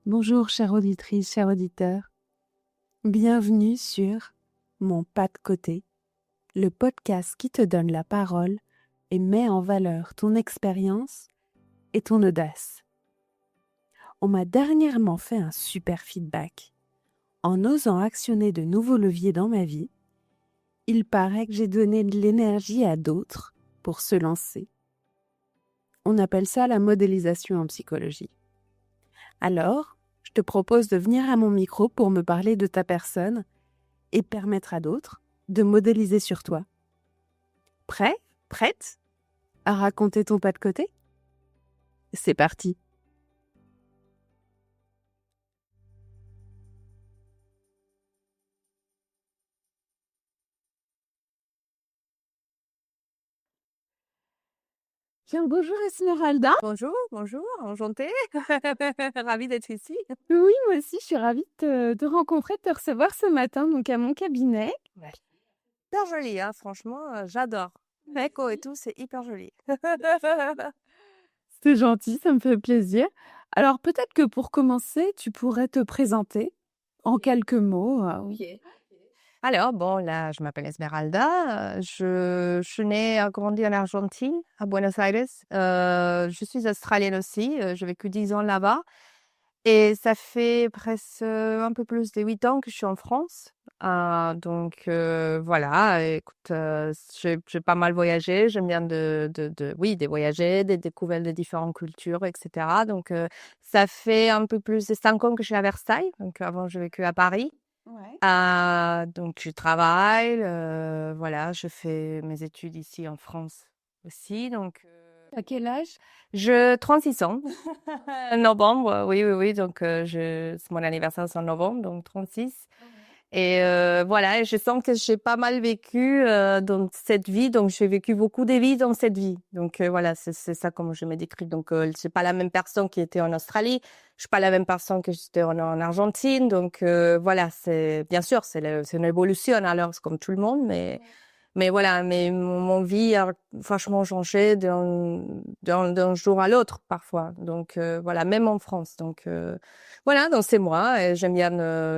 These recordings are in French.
Bonjour, chère auditrice, chers auditeurs. Bienvenue sur Mon pas de côté, le podcast qui te donne la parole et met en valeur ton expérience et ton audace. On m'a dernièrement fait un super feedback. En osant actionner de nouveaux leviers dans ma vie, il paraît que j'ai donné de l'énergie à d'autres pour se lancer. On appelle ça la modélisation en psychologie. Alors, je te propose de venir à mon micro pour me parler de ta personne et permettre à d'autres de modéliser sur toi. Prêt? Prête à raconter ton pas de côté? C'est parti! Bien, bonjour Esmeralda. Bonjour, enchantée. Ravie d'être ici. Oui, moi aussi, je suis ravie de te rencontrer, de te recevoir ce matin donc à mon cabinet. Ouais. Hyper joli, hein, franchement, j'adore. L'écho et tout, c'est hyper joli. C'est gentil, ça me fait plaisir. Alors peut-être que pour commencer, tu pourrais te présenter en quelques mots. Oui. Alors, bon, là, je m'appelle Esmeralda. Je suis née, grandi en Argentine, à Buenos Aires. Je suis australienne aussi. J'ai vécu 10 ans là-bas. Et ça fait presque un peu plus de 8 ans que je suis en France. Donc voilà, écoute, j'ai pas mal voyagé. J'aime bien oui, de voyager, de découvrir de différentes cultures, etc. Donc ça fait un peu plus de 5 ans que je suis à Versailles. Donc avant, j'ai vécu à Paris. Ouais. Donc je travaille, voilà, je fais mes études ici en France aussi. Donc À quel âge? je 36 ans. Novembre, oui, oui, oui. Donc, c'est mon anniversaire, c'est en novembre, donc 36. Et voilà, et je sens que j'ai pas mal vécu dans cette vie. Donc, j'ai vécu beaucoup de vies dans cette vie. Donc, voilà, c'est ça comment je me décris. Donc, c'est pas la même personne qui était en Australie. Je suis pas la même personne que j'étais en Argentine. Donc, voilà, c'est bien sûr, c'est une évolution alors, c'est comme tout le monde, mais voilà, mais mon vie a franchement changé d'un jour à l'autre parfois. Donc voilà, même en France. Donc voilà, donc c'est moi. Et j'aime bien,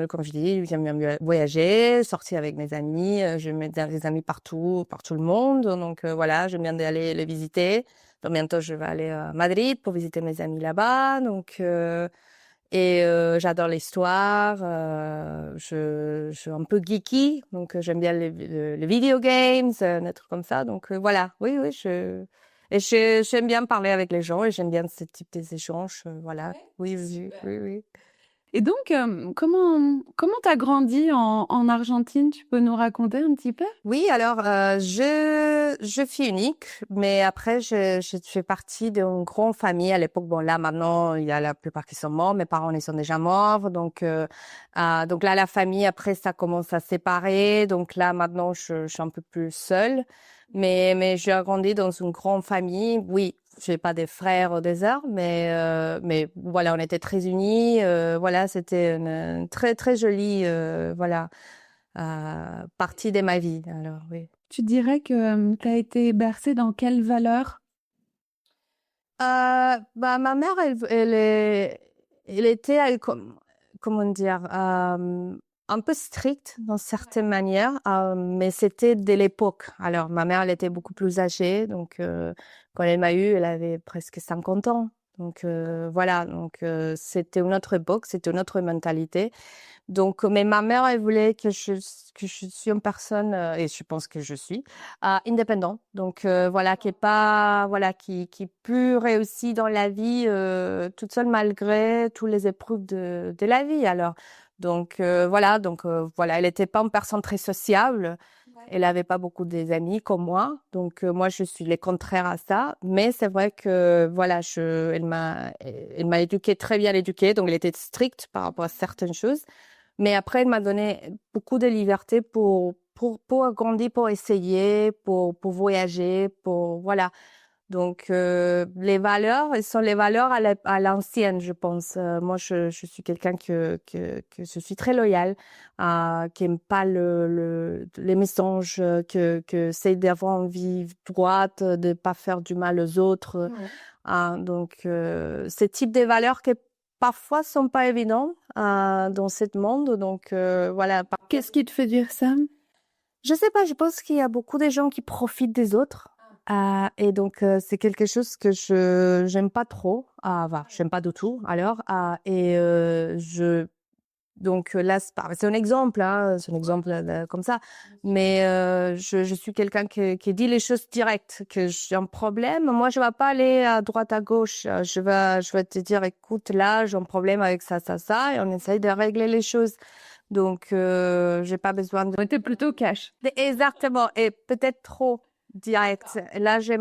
comme je dis, j'aime bien voyager, sortir avec mes amis. Je mets des amis partout, par tout le monde. Donc voilà, j'aime bien aller les visiter. Donc bientôt, je vais aller à Madrid pour visiter mes amis là-bas. Donc j'adore l'histoire, je suis un peu geeky, donc j'aime bien les video games, des trucs comme ça. Donc voilà, oui, oui, j'aime bien parler avec les gens et j'aime bien ce type d'échanges, voilà. Ouais, Oui, oui, super. oui, oui. Et donc, comment t'as grandi en Argentine? Tu peux nous raconter un petit peu? Oui, alors je suis unique, mais après je fais partie d'une grande famille à l'époque. Bon là maintenant il y a la plupart qui sont morts, mes parents ils sont déjà morts, donc là la famille après ça commence à se séparer, donc là maintenant je suis un peu plus seule, mais j'ai grandi dans une grande famille. Oui, j'ai pas des frères ou des sœurs, mais voilà on était très unis, voilà c'était une très très jolie voilà partie de ma vie, alors oui. Tu dirais que tu as été bercée dans quelles valeurs? Bah, ma mère, elle était, comment dire, un peu stricte dans certaines manières, mais c'était de l'époque. Alors, ma mère, elle était beaucoup plus âgée, donc quand elle m'a eu, elle avait presque 50 ans. Donc voilà, donc c'était une autre époque, c'était une autre mentalité. Donc, mais ma mère, elle voulait que je suis une personne, et je pense que je suis, indépendante. Donc, voilà, qui est pas, voilà, qui peut réussir dans la vie, toute seule malgré tous les épreuves de la vie. Alors, donc, voilà, elle était pas une personne très sociable. Ouais. Elle avait pas beaucoup d'amis comme moi. Donc, moi, je suis le contraire à ça. Mais c'est vrai que, voilà, elle m'a éduquée, très bien éduquée. Donc, elle était stricte par rapport à certaines choses. Mais après, elle m'a donné beaucoup de liberté pour grandir, pour essayer, pour voyager, voilà. Donc, les valeurs, elles sont les valeurs à l'ancienne, je pense. Moi, je suis quelqu'un que je suis très loyale, qui aime pas les mensonges, que c'est d'avoir une vie droite, de pas faire du mal aux autres. Ouais. Donc, ce type de valeurs que parfois sont pas évidents dans ce monde. Donc voilà. Qu'est-ce qui te fait dire ça? Je sais pas, je pense qu'il y a beaucoup de gens qui profitent des autres. Et donc, c'est quelque chose que j'aime pas trop. Enfin, j'aime pas du tout, alors. Donc là, c'est un exemple, hein, c'est un exemple comme ça. Mais je suis quelqu'un qui dit les choses directes, que j'ai un problème. Moi, je vais pas aller à droite, à gauche. Je vais te dire, écoute, là, j'ai un problème avec ça, ça, ça, et on essaye de régler les choses. Donc, j'ai pas besoin de... On était plutôt cash. Exactement, et peut-être trop direct. Là, j'ai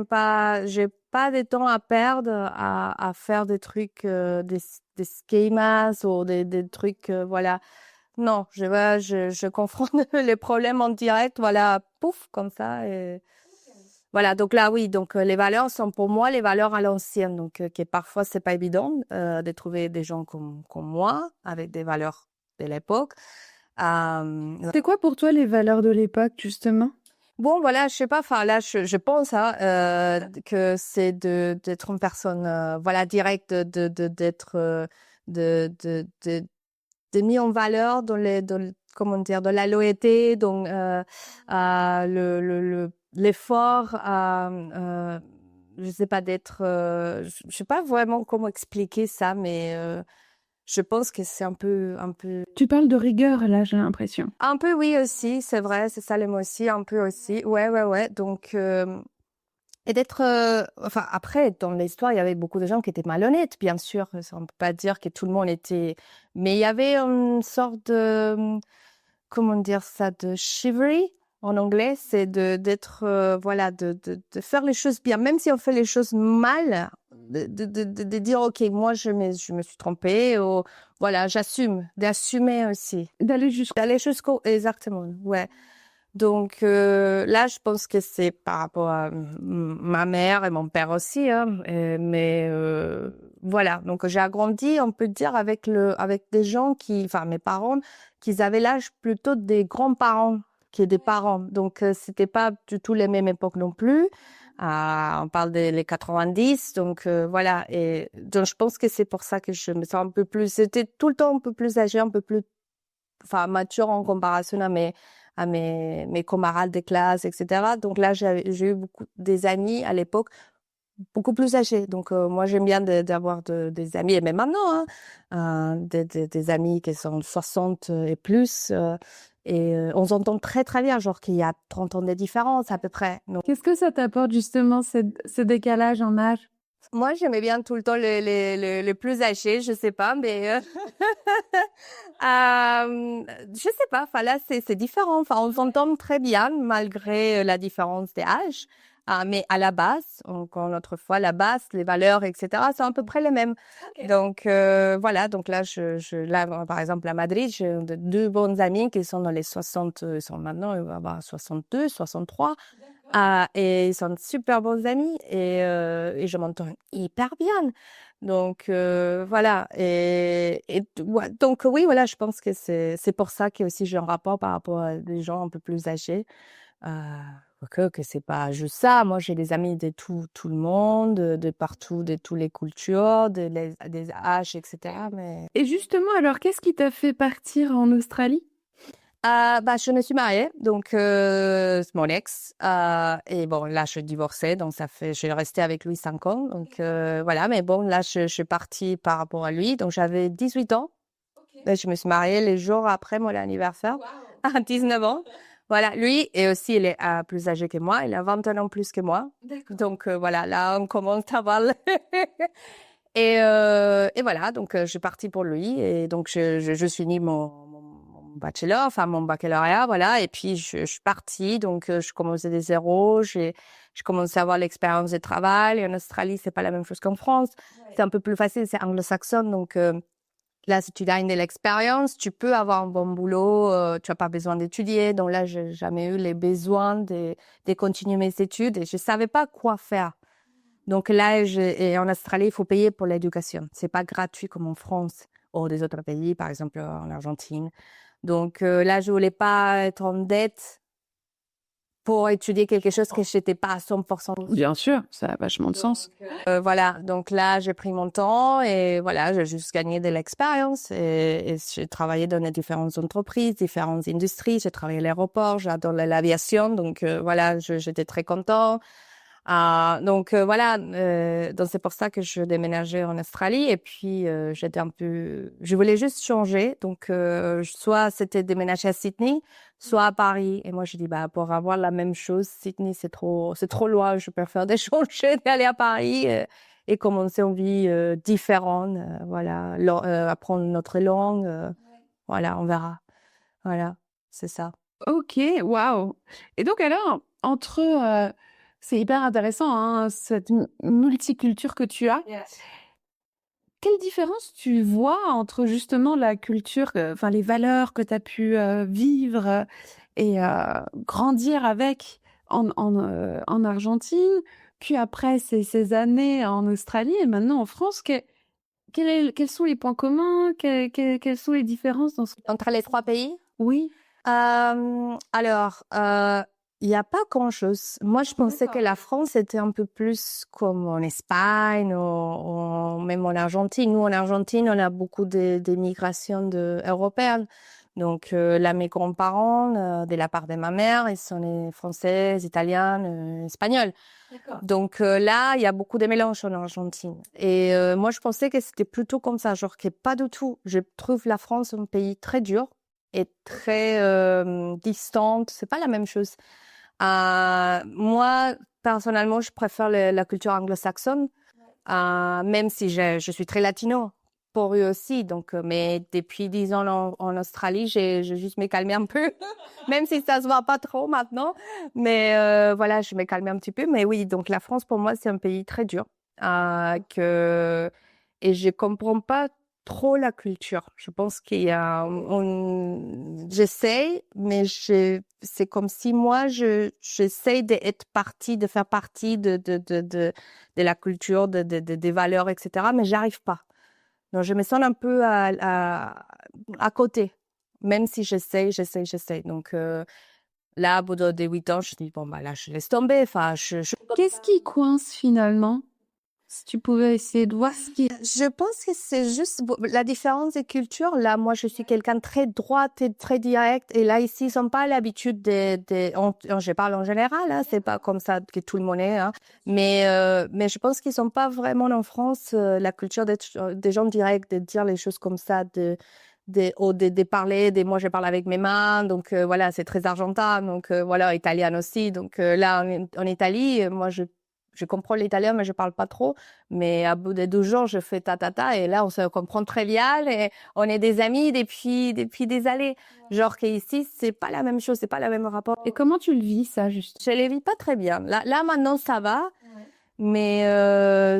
pas de temps à perdre à faire des trucs, des schémas ou des trucs, voilà. Non, je confronte les problèmes en direct, voilà, pouf, comme ça. Et voilà, donc là, oui, donc les valeurs sont pour moi les valeurs à l'ancienne, donc qui parfois c'est pas évident de trouver des gens comme moi avec des valeurs de l'époque. C'est quoi pour toi les valeurs de l'époque, justement? Bon, voilà, je sais pas, enfin là, je pense que c'est d'être une personne, voilà, directe, d'être, de mis en valeur comment dire, de la loyauté, donc l'effort, je sais pas, d'être, je sais pas vraiment comment expliquer ça, mais je pense que c'est un peu. Tu parles de rigueur, là, j'ai l'impression. Un peu, oui, aussi, c'est vrai, c'est ça le mot aussi, un peu aussi. Ouais, ouais, ouais. Donc, et d'être, enfin, après, dans l'histoire, il y avait beaucoup de gens qui étaient malhonnêtes, bien sûr. On ne peut pas dire que tout le monde était, mais il y avait une sorte de, comment dire ça, de chivalry en anglais, c'est d'être, voilà, de faire les choses bien, même si on fait les choses mal, de dire, OK, moi, je me suis trompée, ou voilà, j'assume, d'assumer aussi. D'aller jusqu'au, exactement, ouais. Donc là, je pense que c'est par rapport à ma mère et mon père aussi, hein, mais voilà. Donc j'ai grandi, on peut dire, avec des gens enfin mes parents, qui avaient l'âge plutôt des grands-parents que des parents. Donc c'était pas du tout les mêmes époques non plus. On parle des les 90, donc voilà. Et donc je pense que c'est pour ça que je me sens un peu plus. C'était tout le temps un peu plus âgée, un peu plus, enfin mature en comparaison à mes camarades de classe, etc. Donc là, j'ai eu des amis à l'époque beaucoup plus âgés. Donc moi, j'aime bien d'avoir des amis, et même maintenant, hein, des amis qui sont 60 et plus. Et on s'entend très très bien, genre qu'il y a 30 ans de différence à peu près. Donc, Qu'est-ce que ça t'apporte, justement, ce décalage en âge? moi, j'aimais bien tout le temps les plus âgés, je sais pas, mais je sais pas. Enfin là, c'est différent. Enfin, on s'entend très bien malgré la différence des âges. Mais à la base, encore une autre fois, la base, les valeurs, etc., sont à peu près les mêmes. Okay. Donc voilà. Donc là, là, par exemple, à Madrid, j'ai deux bonnes amies qui sont dans les 60, ils sont maintenant, ils vont avoir 62, 63. Et ils sont super bons amis, et je m'entends hyper bien. Donc voilà. Ouais, donc oui, voilà, je pense que c'est pour ça que aussi j'ai un rapport par rapport à des gens un peu plus âgés. Que c'est pas juste ça. Moi, j'ai des amis de tout le monde, de partout, de toutes les cultures, des âges, etc. Mais Et justement, alors, qu'est-ce qui t'a fait partir en Australie? je me suis mariée, donc c'est mon ex. Et bon, là, je suis divorcée, donc je suis restée avec lui 5 ans. Donc voilà, mais bon, là, je suis partie par rapport à lui. Donc j'avais 18 ans. Et je me suis mariée les jours après mon anniversaire, à 19 ans. Voilà, lui, et aussi, il est plus âgé que moi. Il a 21 ans plus que moi. Donc voilà, là, on commence à voir. Et voilà, donc je suis partie pour lui. Et donc, je finis mon bachelor, enfin mon baccalauréat, voilà. Et puis, je suis partie. Donc, je commençais des zéros. Je commençais à avoir l'expérience de travail. Et en Australie, c'est pas la même chose qu'en France. Ouais. C'est un peu plus facile, c'est anglo-saxon. Donc, là, si tu gagnes de l'expérience, tu peux avoir un bon boulot. Tu n'as pas besoin d'étudier. Donc là, j'ai jamais eu les besoins de continuer mes études. Et je savais pas quoi faire. Donc là, et en Australie, il faut payer pour l'éducation. C'est pas gratuit comme en France ou des autres pays, par exemple en Argentine. Donc là, je voulais pas être en dette pour étudier quelque chose que j'étais pas à 100%. Bien sûr, ça a vachement de sens. Voilà, donc là, j'ai pris mon temps et voilà, j'ai juste gagné de l'expérience et j'ai travaillé dans les différentes entreprises, différentes industries. J'ai travaillé à l'aéroport, j'adore l'aviation, donc voilà, j'étais très content. Donc voilà, donc c'est pour ça que je déménageais en Australie et puis je voulais juste changer. Donc soit c'était déménager à Sydney, soit à Paris. Et moi je dis pour avoir la même chose, Sydney c'est trop loin. Je préfère changer d'aller à Paris et commencer une vie différente. Voilà, apprendre notre langue. Voilà, on verra. Voilà, c'est ça. Ok, waouh. Et donc alors, c'est hyper intéressant, hein, cette multiculture que tu as. Quelle différence tu vois entre justement la culture, enfin les valeurs que tu as pu vivre et grandir avec en Argentine, puis après ces années en Australie et maintenant en France, quels sont les points communs, quelles sont les différences Entre les trois pays? Oui. Alors, il n'y a pas grand-chose. Moi, je pensais que la France était un peu plus comme en Espagne ou même en Argentine. Nous, en Argentine, on a beaucoup de migrations européennes. Donc, là, mes grands-parents, de la part de ma mère, ils sont les Français, Italiens, Espagnols. Donc là, il y a beaucoup de mélanges en Argentine. Et moi, je pensais que c'était plutôt comme ça, genre que pas du tout. Je trouve la France un pays très dur et très distante. C'est pas la même chose. Moi, personnellement, je préfère la culture anglo-saxonne, même si je suis très latino pour eux aussi. Donc, mais depuis 10 ans en Australie, j'ai juste me calmé un peu, même si ça se voit pas trop maintenant. Mais voilà, je me calmé un petit peu. Mais oui, donc la France pour moi c'est un pays très dur et je comprends pas trop la culture. Je pense qu'il y a, j'essaye, mais c'est comme si moi j'essaye d'être partie, de faire partie de la culture, des valeurs, etc. Mais j'arrive pas. Donc je me sens un peu à côté, même si j'essaye. Donc là, au bout de 8 ans, je dis bon là, je laisse tomber. Enfin, Qu'est-ce qui coince finalement? Si tu pouvais essayer de voir ce qui... Je pense que c'est juste la différence de culture. Là, moi, je suis quelqu'un de très droite et très direct. Et là, ici, ils n'ont pas l'habitude je parle en général, hein, c'est pas comme ça que tout le monde est, hein. Mais je pense qu'ils sont pas vraiment en France, la culture d'être des gens directs, de dire les choses comme ça, de parler, moi, je parle avec mes mains. Donc, voilà, c'est très argentin. Donc, voilà, italien aussi. Donc, là, en Italie, moi, je comprends l'italien, mais je parle pas trop. Mais à bout de 12 jours, je fais ta, et là, on se comprend très bien et on est des amis depuis des années. Genre qu'ici, c'est pas la même chose, c'est pas le même rapport. Et comment tu le vis, ça, juste? Je les vis pas très bien. Là maintenant, ça va. Mais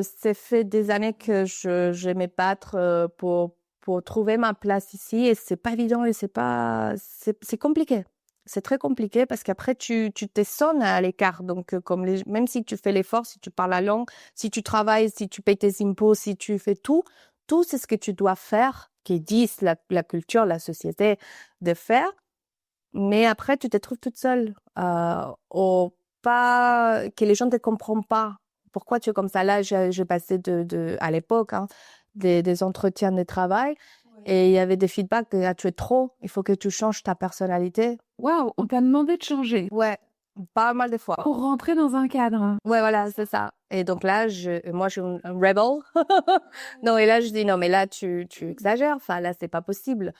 c'est fait des années que je vais me battre pour trouver ma place ici et c'est pas évident et c'est compliqué. C'est très compliqué parce qu'après tu te sens à l'écart. Donc même si tu fais l'effort, si tu parles la langue, si tu travailles, si tu payes tes impôts, si tu fais tout c'est ce que tu dois faire, qui disent la culture, la société de faire. Mais après tu te trouves toute seule ou pas que les gens te comprennent pas. Pourquoi tu es comme ça? Là, j'ai passé à l'époque, hein, des entretiens de travail et il y avait des feedbacks que tu es trop, il faut que tu changes ta personnalité. Waouh, on t'a demandé de changer. Ouais, pas mal de fois. Pour rentrer dans un cadre. Ouais, voilà, c'est ça. Et donc là, moi, je suis un rebel. Non, et là, je dis, non, mais là, tu exagères. Enfin, là, c'est pas possible.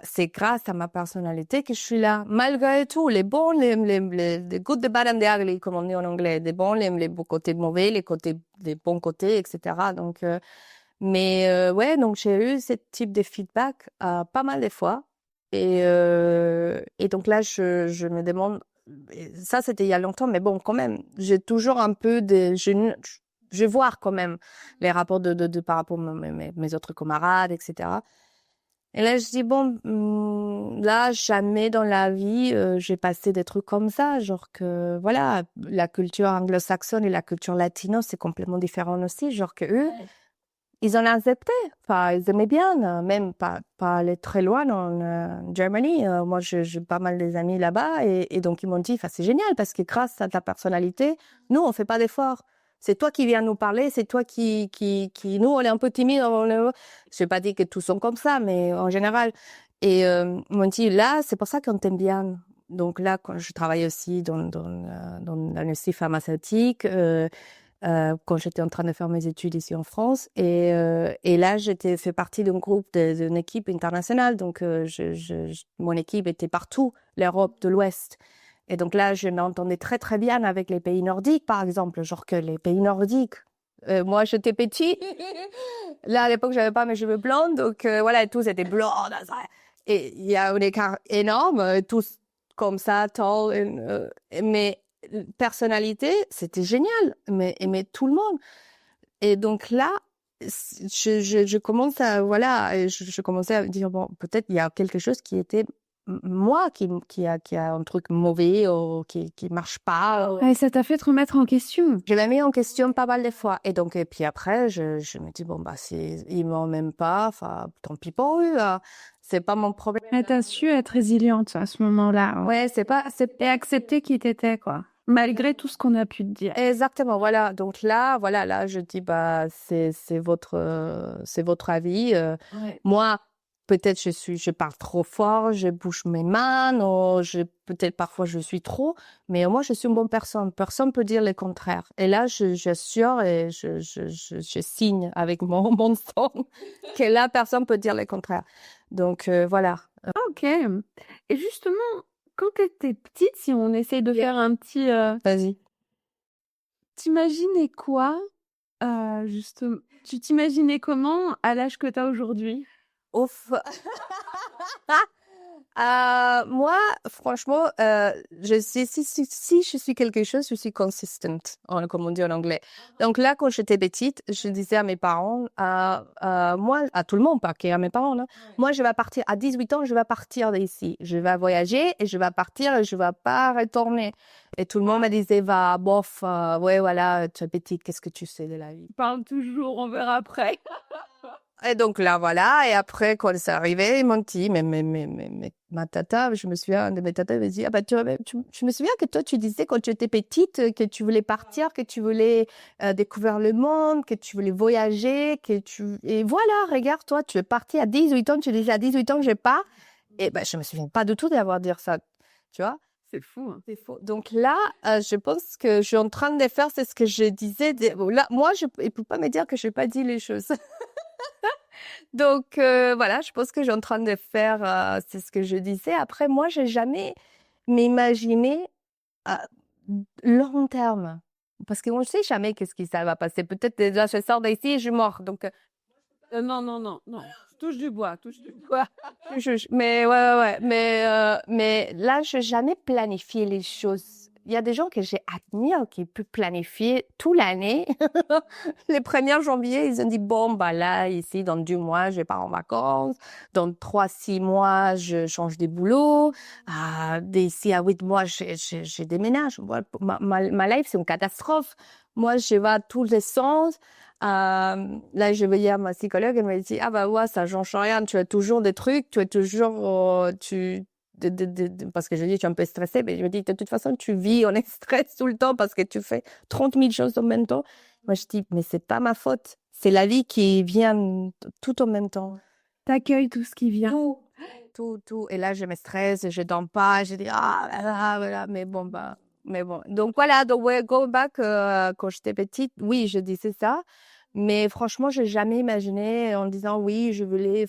C'est grâce à ma personnalité que je suis là. Malgré tout, les bons, les good, the bad and the ugly, comme on dit en anglais. Les bons, les beaux côtés mauvais, les bons côtés, etc. Donc, ouais, donc j'ai eu ce type de feedback pas mal de fois. Et donc là, je me demande, ça c'était il y a longtemps, mais bon, quand même, j'ai toujours un peu je vois quand même les rapports par rapport à mes autres camarades, etc. Et là, je dis, bon, là, jamais dans la vie, j'ai passé des trucs comme ça. Genre que, voilà, la culture anglo-saxonne et la culture latino, c'est complètement différent aussi. Genre que eux, ils ont accepté. Enfin, ils aimaient bien, même pas aller très loin en Germany. Moi, j'ai pas mal des amis là-bas et donc ils m'ont dit, enfin, c'est génial parce que grâce à ta personnalité, nous, on fait pas d'efforts. C'est toi qui viens nous parler, c'est toi qui, nous, on est un peu timides. Je vais pas dire que tous sont comme ça, mais en général. Et ils m'ont dit, là, c'est pour ça qu'on t'aime bien. Donc là, quand je travaille aussi dans l'industrie pharmaceutique, quand j'étais en train de faire mes études ici en France. Et là, j'étais fait partie d'un groupe, d'une équipe internationale. Donc, mon équipe était partout, l'Europe de l'Ouest. Et donc là, je m'entendais très, très bien avec les pays nordiques, par exemple. Genre que les pays nordiques, moi, j'étais petit. Là, à l'époque, j'avais pas mes cheveux blonds. Donc, voilà, tous étaient blonds. Et il y a un écart énorme, tous comme ça, tall. Mais personnalité, c'était génial, mais aimer tout le monde. Et donc là, je commence à, voilà, je commençais à me dire, bon, peut-être il y a quelque chose qui était moi qui a un truc mauvais ou qui marche pas. Et ça t'a fait te remettre en question. Je l'ai mis en question pas mal de fois. Et donc, et puis après, je me dis, bon, bah, si ils m'ont même pas, enfin, tant pis pour eux, c'est pas mon problème. Et t'as su être résiliente à ce moment-là. Ouais, Et accepter qui t'étais, quoi. Malgré tout ce qu'on a pu te dire. Exactement, voilà. Donc là, voilà, là, je dis, bah, c'est votre avis. Ouais. Moi, peut-être je parle trop fort, je bouge mes mains, ou peut-être parfois je suis trop, mais moi, je suis une bonne personne. Personne peut dire le contraire. Et là, j'assure et je signe avec mon sang que là, personne peut dire le contraire. Donc, voilà. Ok. Et justement, quand t'étais petite, si on essaye de faire un petit... Vas-y. T'imaginais quoi, justement? Tu t'imaginais comment à l'âge que t'as aujourd'hui? Ouf. Moi, franchement, si je suis quelque chose, je suis consistent, comme on dit en anglais. Donc là, quand j'étais petite, je disais à mes parents, moi, à tout le monde, pas qu'à mes parents, là, moi, je vais partir, à 18 ans, je vais partir d'ici. Je vais voyager et je vais partir et je vais pas retourner. Et tout le monde me disait, va, bof, ouais, voilà, tu es petite, qu'est-ce que tu sais de la vie? Parle toujours, on verra après. Et donc là, voilà. Et après, quand c'est arrivé, ils m'ont dit, mais ma tata, je me souviens de mes tatas, elle m'a dit, ah bah, je me souviens que toi, tu disais quand tu étais petite que tu voulais partir, que tu voulais découvrir le monde, que tu voulais voyager, et voilà, regarde, toi, tu es partie à 18 ans, tu disais à 18 ans, je pars. Et ben, je me souviens pas du tout d'avoir dit ça, tu vois. C'est fou, hein. C'est faux. Donc là, je pense que je suis en train de faire, c'est ce que je disais. Là, moi, il ne peut pas me dire que je n'ai pas dit les choses. Donc voilà, je pense que j'ai en train de faire, c'est ce que je disais. Après, moi, j'ai jamais m'imaginé à long terme. Parce qu'on ne sait jamais qu'est-ce qui ça va passer. Peut-être déjà, je sors d'ici et je mors. Donc, Non, non, non, non. Touche du bois, touche du bois. mais ouais. Mais là, je n'ai jamais planifié les choses. Il y a des gens que j'admire qui peuvent planifier toute l'année. Les 1er janvier, ils ont dit, bon, bah là, ici, dans 2 mois, je pars en vacances. Dans 3-6 mois, je change de boulot. D'ici à 8 mois, je déménage. Ma life, c'est une catastrophe. Moi, je vais à tous les sens. Là, je vais à ma psychologue, elle m'a dit, ah bah ouais, ça change rien. Tu as toujours des trucs, tu es toujours, parce que je dis, tu es un peu stressée, mais je me dis, de toute façon, tu vis, on est stress tout le temps parce que tu fais 30 000 choses en même temps. Moi, je dis, mais c'est pas ma faute. C'est la vie qui vient tout en même temps. T'accueilles tout ce qui vient. Tout. Et là, je me stresse, je dors pas, je dis, voilà, mais bon. Donc voilà, donc ouais, go back, quand j'étais petite, oui, je disais ça. Mais franchement, j'ai jamais imaginé en disant, oui, je voulais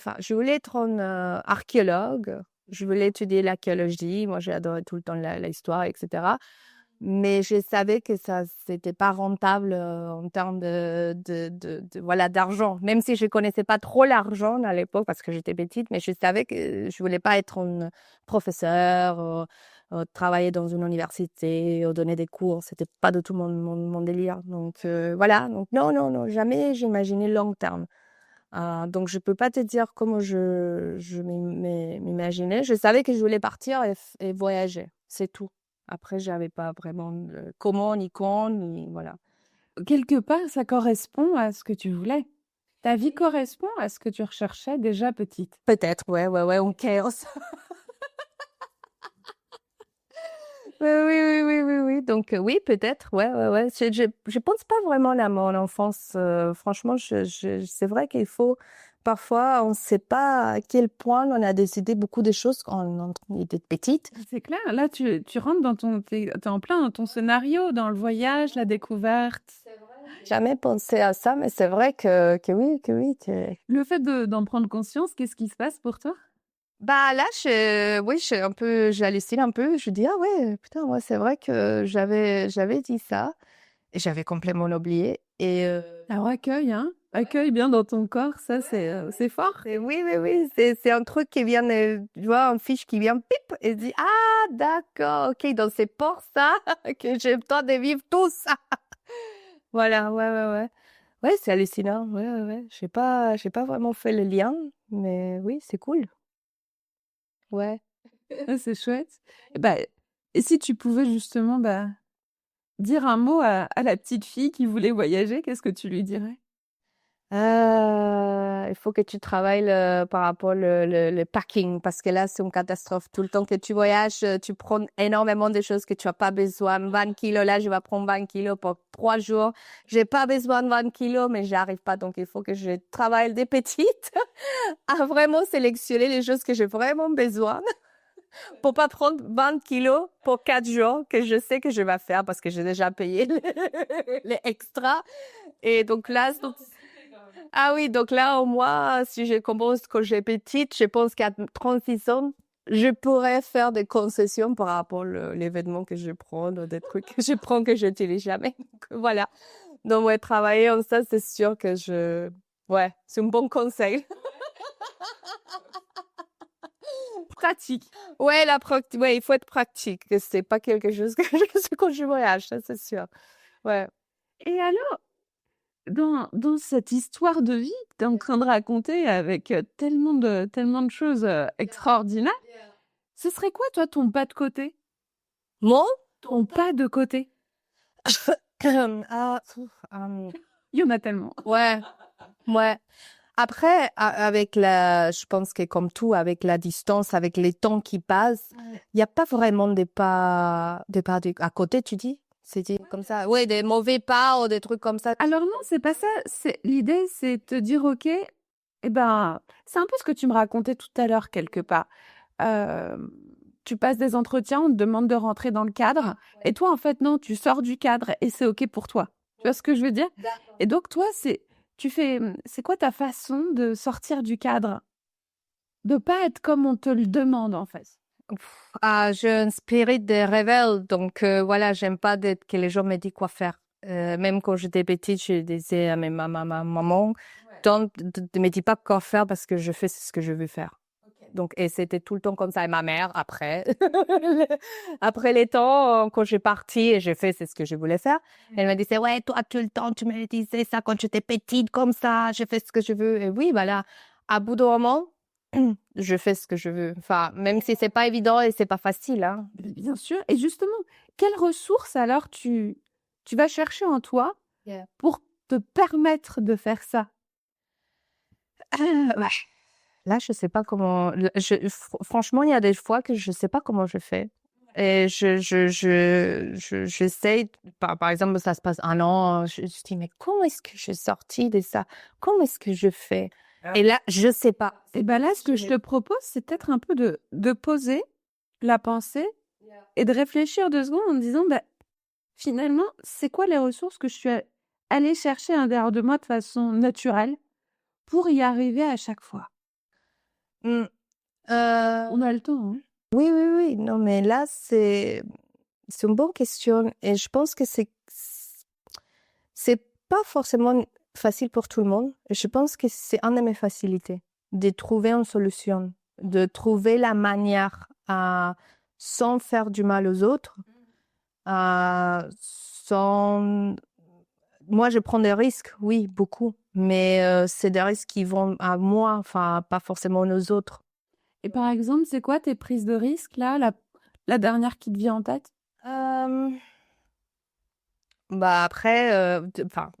être un archéologue. Je voulais étudier l'archéologie. Moi, j'ai adoré tout le temps l'histoire, etc. Mais je savais que ça, c'était pas rentable en termes voilà, d'argent. Même si je connaissais pas trop l'argent à l'époque parce que j'étais petite, mais je savais que je voulais pas être une professeure, travailler dans une université, donner des cours. C'était pas du tout mon délire. Donc, voilà. Donc, non, jamais j'imaginais long terme. Donc, je peux pas te dire comment je m'imaginais. Je savais que je voulais partir et voyager. C'est tout. Après, j'avais pas vraiment comment, ni quand, ni voilà. Quelque part, ça correspond à ce que tu voulais. Ta vie correspond à ce que tu recherchais déjà petite. Peut-être, ouais, un chaos. Oui. Donc, oui, peut-être, ouais. Je pense pas vraiment à mon enfance. Franchement, c'est vrai qu'il faut, parfois, on sait pas à quel point on a décidé beaucoup de choses quand on était petite. C'est clair, là, tu rentres t'es en plein dans ton scénario, dans le voyage, la découverte. Jamais pensé à ça, mais c'est vrai que oui. Le fait d'en prendre conscience, qu'est-ce qui se passe pour toi? Bah là, j'hallucine un peu. Je dis, ah ouais, putain, ouais, c'est vrai que j'avais dit ça et j'avais complètement oublié. Et Alors accueille, hein? Accueille bien dans ton corps, ça c'est fort. oui, c'est un truc qui vient, tu vois, une fiche qui vient, pip, et dit, ah d'accord, ok, donc c'est pour ça que j'ai le temps de vivre tout ça. Voilà, ouais. Ouais, c'est hallucinant, ouais. J'ai pas vraiment fait le lien, mais oui, c'est cool. Ouais. Ah, c'est chouette. Et bah, et si tu pouvais justement dire un mot à la petite fille qui voulait voyager, qu'est-ce que tu lui dirais? Il faut que tu travailles par rapport le packing parce que là, c'est une catastrophe. Tout le temps que tu voyages, tu prends énormément de choses que tu as pas besoin. 20 kilos, là, je vais prendre 20 kilos pour 3 jours. J'ai pas besoin de 20 kilos, mais j'arrive pas. Donc, il faut que je travaille des petites à vraiment sélectionner les choses que j'ai vraiment besoin pour pas prendre 20 kilos pour 4 jours que je sais que je vais faire parce que j'ai déjà payé les extras. Et donc là, ah oui, donc là, au moins, si je commence quand j'ai petite, je pense qu'à 36 ans, je pourrais faire des concessions par rapport à l'événement que je prends, des trucs que je prends que je n'utilise jamais. Donc, voilà. Donc, ouais, travailler en ça, c'est sûr que ouais, c'est un bon conseil. Pratique. Ouais, ouais, il faut être pratique. C'est pas quelque chose que je fais quand je voyage, ça, c'est sûr. Ouais. Et alors, dans cette histoire de vie que tu es en train de raconter avec tellement de choses extraordinaires, ce serait quoi, toi, ton pas de côté? Mon? Ton pas de côté? Ah, Il y en a tellement. ouais. Après, je pense que comme tout, avec la distance, avec les temps qui passent, il n'y a pas vraiment à côté, tu dis? C'est dit comme ça. Oui, des mauvais pas ou des trucs comme ça. Alors non, c'est pas ça. L'idée, c'est de te dire, ok, c'est un peu ce que tu me racontais tout à l'heure quelque part. Euh, Tu passes des entretiens, on te demande de rentrer dans le cadre, et toi, en fait, non, tu sors du cadre et c'est ok pour toi. Tu vois ce que je veux dire? Et donc, toi, c'est quoi ta façon de sortir du cadre? De pas être comme on te le demande, en fait. Ah, j'ai un spirit de rebelle, donc voilà, j'aime pas que les gens me disent quoi faire. Même quand j'étais petite, je disais à ma maman, ne me dis pas quoi faire parce que je fais ce que je veux faire. Donc, et c'était tout le temps comme ça. Et ma mère, après, après les temps, quand j'ai parti et j'ai fait c'est ce que je voulais faire, elle me disait, ouais, toi, tout le temps, tu me disais ça quand j'étais petite, comme ça, je fais ce que je veux. Et oui, voilà, à bout d'un moment, je fais ce que je veux. Enfin, même si c'est pas évident et c'est pas facile, hein. Bien sûr. Et justement, quelles ressources alors tu vas chercher en toi pour te permettre de faire ça? Ouais. Là, je sais pas comment. Franchement, il y a des fois que je sais pas comment je fais. Et j'essaye. Par exemple, ça se passe un an. Je dis, mais comment est-ce que je suis sortie de ça? Comment est-ce que je fais? Et là, je sais pas. Et bien là, ce que je te propose, c'est peut-être un peu de poser la pensée et de réfléchir 2 secondes en te disant, finalement, c'est quoi les ressources que je suis allée chercher à l'intérieur de moi de façon naturelle pour y arriver à chaque fois? Hmm. On a le temps, hein? Oui. Non, mais là, c'est une bonne question. Et je pense que c'est pas forcément facile pour tout le monde. Et je pense que c'est une de mes facilités de trouver une solution, de trouver la manière sans faire du mal aux autres, sans. Moi, je prends des risques, oui, beaucoup, mais c'est des risques qui vont à moi, enfin, pas forcément aux autres. Et par exemple, c'est quoi tes prises de risque, là, la dernière qui te vient en tête? Bah après, enfin,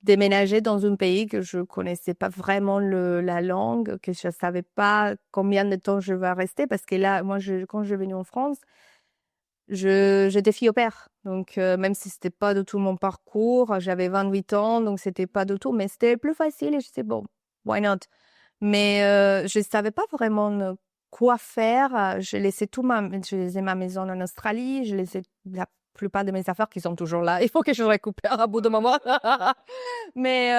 déménager dans un pays que je connaissais pas vraiment la langue, que je savais pas combien de temps je vais rester parce que là, moi, quand je suis venue en France, j'étais fille au père. Donc, même si c'était pas du tout mon parcours, j'avais 28 ans, donc c'était pas du tout, mais c'était plus facile et je disais, bon, why not? Mais je savais pas vraiment quoi faire. J'ai laissé j'ai laissé ma maison en Australie, j'ai laissé la plupart de mes affaires qui sont toujours là. Il faut que je récupère à bout de moment. Mais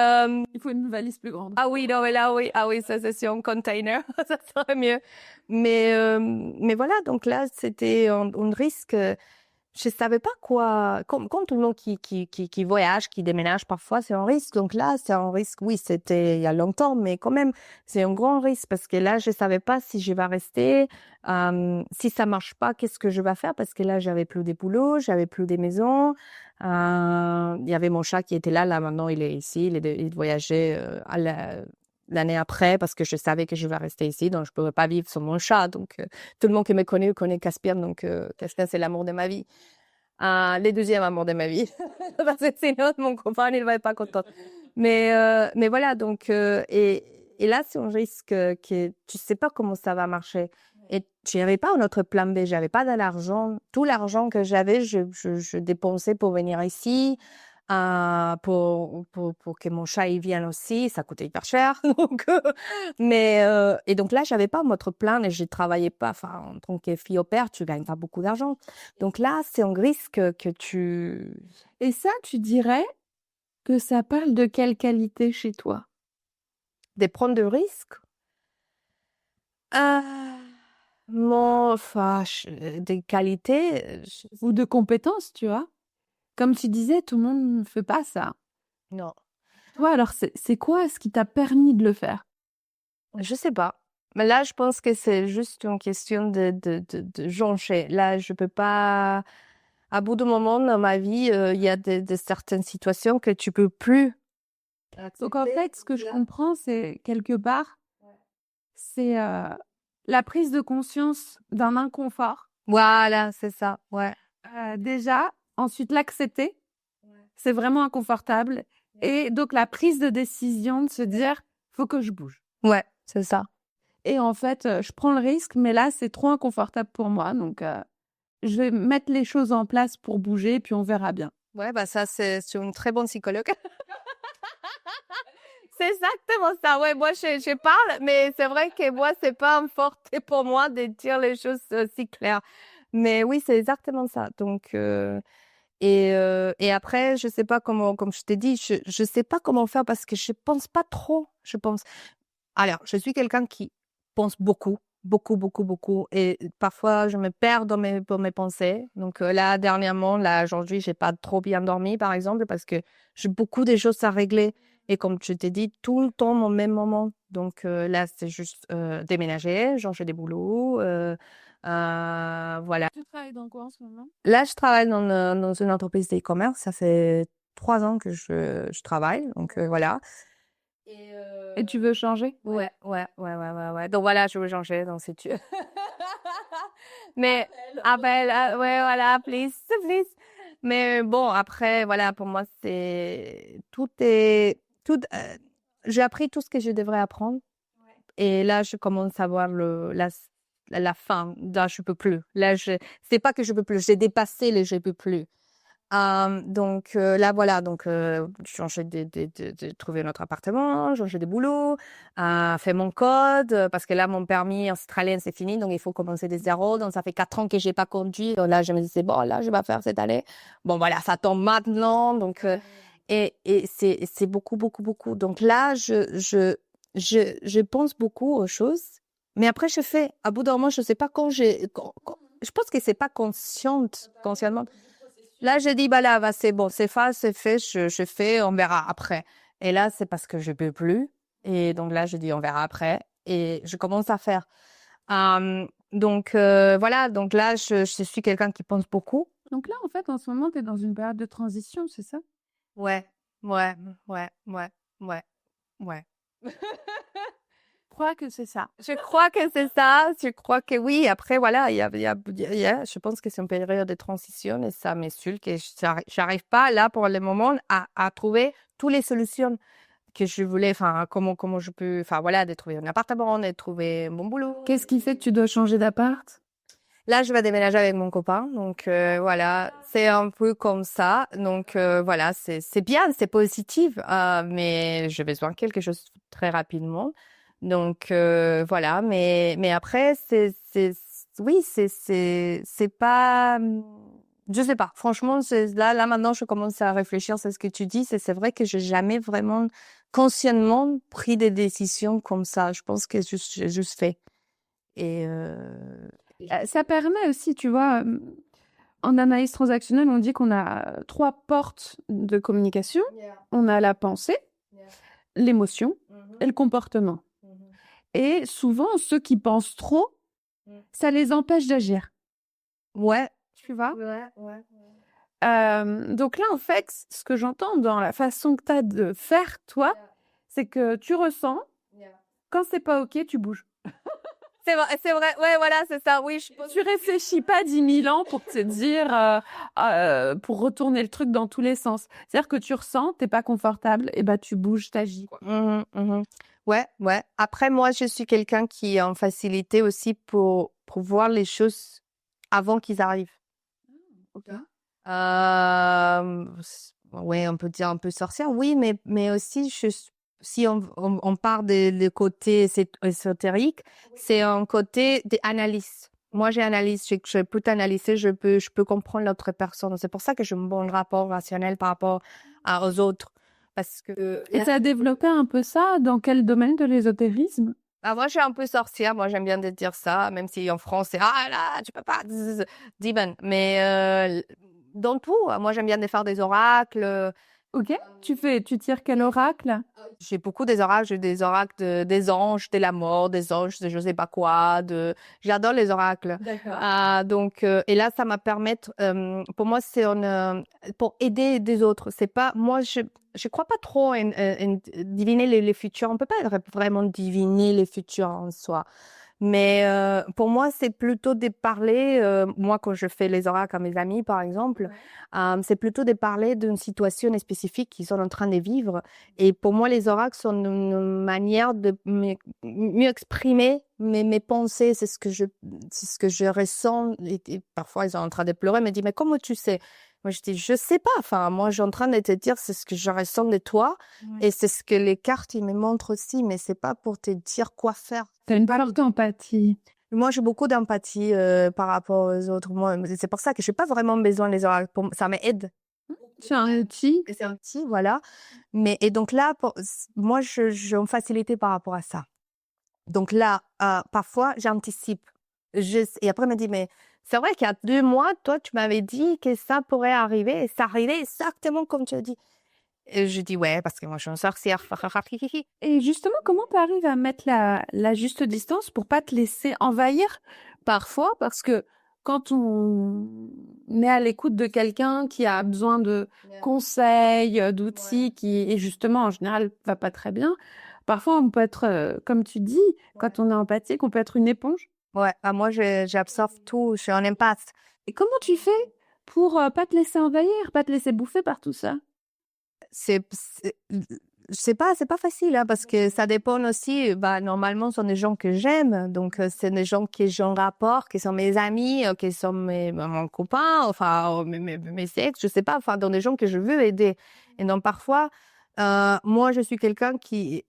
Il faut une valise plus grande. ah oui, non, mais là, oui, ah oui, ça c'est sur un container, ça serait mieux. Mais voilà, donc là, c'était un risque. Je savais pas quoi. Comme tout le monde qui voyage, qui déménage parfois, c'est un risque. Donc là, c'est un risque. Oui, c'était il y a longtemps, mais quand même, c'est un grand risque parce que là, je savais pas si je vais rester. Si ça marche pas, qu'est-ce que je vais faire? Parce que là, j'avais plus des boulots, j'avais plus des maisons. Il y avait mon chat qui était là. Là, maintenant, il est ici. Il voyageait l'année après parce que je savais que je vais rester ici. Donc, je ne pourrais pas vivre sans mon chat. Donc, tout le monde qui me connaît Caspian. Donc, Caspian, c'est l'amour de ma vie. Les deuxièmes amours de ma vie. Parce que sinon, mon copain, il ne va être pas content. Mais voilà, donc, et là, c'est un risque que tu ne sais pas comment ça va marcher. Et je n'avais pas un autre plan B, je n'avais pas de l'argent. Tout l'argent que j'avais, je dépensais pour venir ici, pour que mon chat y vienne aussi. Ça coûtait hyper cher. Et donc là, je n'avais pas un autre plan et je ne travaillais pas. Enfin, en tant que fille au père, tu ne gagnes pas beaucoup d'argent. Donc là, c'est un risque que tu... Et ça, tu dirais que ça parle de quelle qualité chez toi? De prendre de risques. Enfin, des qualités, Ou de compétences, tu vois? Comme tu disais, tout le monde ne fait pas ça. non, Toi, alors, c'est quoi ce qui t'a permis de le faire? je sais pas. Mais là, je pense que c'est juste une question de joncher. Là, je peux pas. À bout de moment dans ma vie, il y a de certaines situations que tu peux plus. Donc, en fait, ce que je comprends, c'est quelque part, c'est la prise de conscience d'un inconfort. Voilà, c'est ça. Ouais. Déjà, ensuite l'accepter, c'est vraiment inconfortable. Et donc la prise de décision de se dire, faut que je bouge. Ouais, c'est ça. Et en fait, je prends le risque, mais là, c'est trop inconfortable pour moi. Donc, je vais mettre les choses en place pour bouger, puis on verra bien. Ouais, bah ça, c'est une très bonne psychologue. C'est exactement ça. Ouais, moi, je parle, mais c'est vrai que moi, c'est pas un forte pour moi de dire les choses si claires. Mais oui, c'est exactement ça. Donc, et après, je sais pas comment, comme je t'ai dit, je sais pas comment faire parce que je pense pas trop. Je pense. Alors, je suis quelqu'un qui pense beaucoup, beaucoup, beaucoup, beaucoup. Et parfois, je me perds dans mes pensées. Donc là, dernièrement, là, aujourd'hui, j'ai pas trop bien dormi, par exemple, parce que j'ai beaucoup de choses à régler. Et comme je t'ai dit, tout le temps au même moment. Donc là, c'est juste déménager, changer des boulots. Voilà. Tu travailles dans quoi en ce moment? Là, je travaille dans une entreprise d'e-commerce. Ça fait 3 ans que je travaille. Donc voilà. Et tu veux changer? Ouais. Donc voilà, je veux changer. Donc c'est tu. Mais appelle, ouais, voilà, please, please. Mais bon, après, voilà, pour moi, j'ai appris tout ce que je devrais apprendre. Et là, je commence à voir la fin. Là, je peux plus. Là, c'est pas que je peux plus. J'ai dépassé le je peux plus. Donc là, voilà, donc changer de trouver un autre appartement, changer de boulot, faire mon code, parce que là, mon permis australien, c'est fini, donc il faut commencer de zéro. Donc ça fait 4 ans que j'ai pas conduit. Donc là, je me disais, bon, là, je vais faire cette année. Bon, voilà, ça tombe maintenant. Donc, et c'est beaucoup, beaucoup, beaucoup. Donc là, je pense beaucoup aux choses. Mais après, je fais, à bout d'un moment, je sais pas je pense que c'est pas consciemment. Là, j'ai dit, bah là, bah, c'est bon, c'est fait, je fais, on verra après. Et là, c'est parce que je peux plus. Et donc là, je dis, on verra après. Et je commence à faire. Donc, voilà. Donc là, je suis quelqu'un qui pense beaucoup. Donc là, en fait, en ce moment, tu es dans une période de transition, c'est ça? Ouais, ouais, ouais, ouais, ouais, ouais. crois que c'est ça. Je crois que c'est ça. Je crois que oui. Après, voilà, je pense que c'est une période de transition et ça m'insulte et j'arrive pas là pour le moment à trouver toutes les solutions que je voulais. Enfin, comment je peux, enfin voilà, de trouver un appartement, de trouver un bon boulot. Qu'est-ce qui fait que tu dois changer d'appart? Là, je vais déménager avec mon copain, donc voilà, c'est un peu comme ça. Donc voilà, c'est bien, c'est positif, mais j'ai besoin de quelque chose très rapidement. Donc voilà, mais après oui, c'est pas, je sais pas. Franchement, là maintenant, je commence à réfléchir sur ce que tu dis. C'est vrai que j'ai jamais vraiment consciemment pris des décisions comme ça. Je pense que j'ai juste fait. Et Ça permet aussi, tu vois, en analyse transactionnelle, on dit qu'on a 3 portes de communication. On a la pensée, l'émotion et le comportement. Et souvent, ceux qui pensent trop, ça les empêche d'agir. ouais. Tu vois? Ouais. Donc là, en fait, ce que j'entends dans la façon que tu as de faire, toi, c'est que tu ressens, quand c'est pas OK, tu bouges. C'est vrai. Ouais, voilà, c'est ça. Oui, je pense. Tu réfléchis pas 10 000 ans pour te dire, pour retourner le truc dans tous les sens. C'est-à-dire que tu ressens, t'es pas confortable, et bah tu bouges, t'agis, quoi. Ouais. Après, moi, je suis quelqu'un qui est en facilité aussi pour voir les choses avant qu'ils arrivent. OK. Ouais, on peut dire un peu sorcière, oui, mais aussi, si on part des côtés ésotériques, c'est un côté d'analyse. Moi, j'analyse, je peux t'analyser, je peux comprendre l'autre personne. C'est pour ça que j'ai un bon rapport rationnel par rapport aux autres. Parce que Et tu as développé un peu ça dans quel domaine de l'ésotérisme? moi, je suis un peu sorcière. Moi, j'aime bien de dire ça, même si en France, c'est ah là, tu peux pas, demon. Mais dans tout, moi, j'aime bien de faire des oracles. OK. Tu tires quel oracle? J'ai beaucoup des oracles, j'ai des oracles des anges, de la mort, des anges de je sais pas quoi. J'adore les oracles. D'accord. Donc, et là, ça m'a permis, pour moi, c'est pour aider des autres. C'est pas, moi, je crois pas trop en diviner les futurs. On peut pas vraiment diviner les futurs en soi. Mais pour moi, c'est plutôt de parler, moi quand je fais les oracles à mes amis par exemple, c'est plutôt de parler d'une situation spécifique qu'ils sont en train de vivre. Et pour moi, les oracles sont une manière de mieux exprimer mes pensées, c'est ce que je ressens. Et parfois, ils sont en train de pleurer, me disent, mais comment tu sais? Moi, je dis, je sais pas. Enfin, moi, je suis en train de te dire, c'est ce que je ressens de toi. Et c'est ce que les cartes, ils me montrent aussi, mais c'est pas pour te dire quoi faire. T'as une forte empathie. Moi, j'ai beaucoup d'empathie par rapport aux autres. Moi, c'est pour ça que je n'ai pas vraiment besoin des oracles. Ça m'aide. C'est un outil. C'est un petit, voilà. Et donc là, moi, j'ai une facilité par rapport à ça. Donc là, parfois, j'anticipe. Et après, je me dis, mais c'est vrai qu'il y a 2 mois, toi, tu m'avais dit que ça pourrait arriver. Et ça arrivait exactement comme tu as dit. Et je dis, ouais, parce que moi, je suis une sorcière. Et justement, comment tu arrives à mettre la juste distance pour pas te laisser envahir parfois? Parce que quand on est à l'écoute de quelqu'un qui a besoin de conseils, d'outils, qui, et justement, en général, va pas très bien, parfois on peut être, comme tu dis, quand on est empathique, on peut être une éponge. Ouais, moi, j'absorbe tout. Je suis un empath. Et comment tu fais pour pas te laisser envahir, pas te laisser bouffer par tout ça? C'est pas facile, hein, parce que ça dépend aussi, normalement, ce sont des gens que j'aime, donc c'est des gens que j'ai en rapport, qui sont mes amis, qui sont mon copain, enfin, mes ex, je sais pas, enfin, dans des gens que je veux aider. Et donc, parfois, moi, je suis quelqu'un qui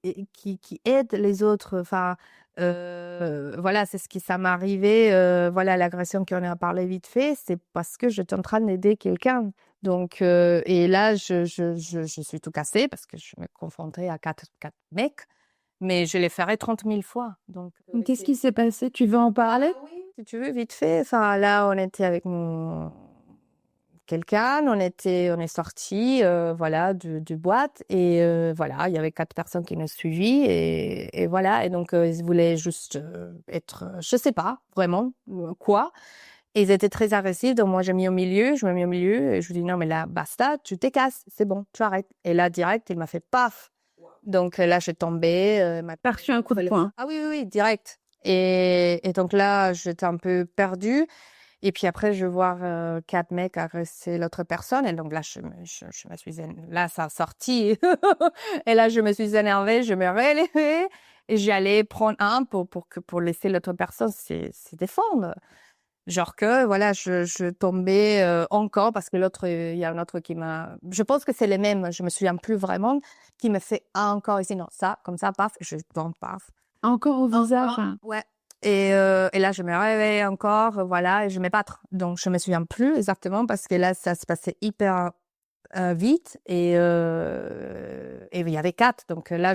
aide les autres, enfin, voilà, c'est ce qui ça m'est arrivé, voilà, l'agression qu'on a parlé vite fait, c'est parce que j'étais en train d'aider quelqu'un. Donc, et là, je suis tout cassée parce que je me confrontais à quatre mecs, mais je les ferai 30 000 fois. Donc, Qu'est-ce qui s'est passé? Tu veux en parler? oui, si tu veux, vite fait. Enfin, là, on était avec quelqu'un, on est sortis, voilà, du boîte, et voilà, il y avait 4 personnes qui nous suivi, et voilà, et donc ils voulaient juste être, je sais pas vraiment quoi. Et ils étaient très agressifs, donc moi je me mets au milieu, et je lui dis non mais là basta, tu te casses, c'est bon, tu arrêtes. Et là direct, il m'a fait paf. Donc là, je tombais. T'as reçu un coup de poing. Ah oui, oui, oui, direct. Et donc là, j'étais un peu perdue. Et puis après, je vois 4 mecs agresser l'autre personne. Et donc là, je me suis là, ça a sorti. Et là, je me suis énervée, je me relevais et j'allais prendre un pour laisser l'autre personne se défendre. Genre que, voilà, je tombais encore parce que l'autre, il y a un autre qui m'a... Je pense que c'est les mêmes, je me souviens plus vraiment, qui me fait encore ici, non, ça, comme ça, paf, je tombe, paf. Encore au visage. Ouais. Et là, je me réveille encore, voilà, et je me battre. Donc, je me souviens plus exactement parce que là, ça se passait hyper vite et il y avait 4. Donc là,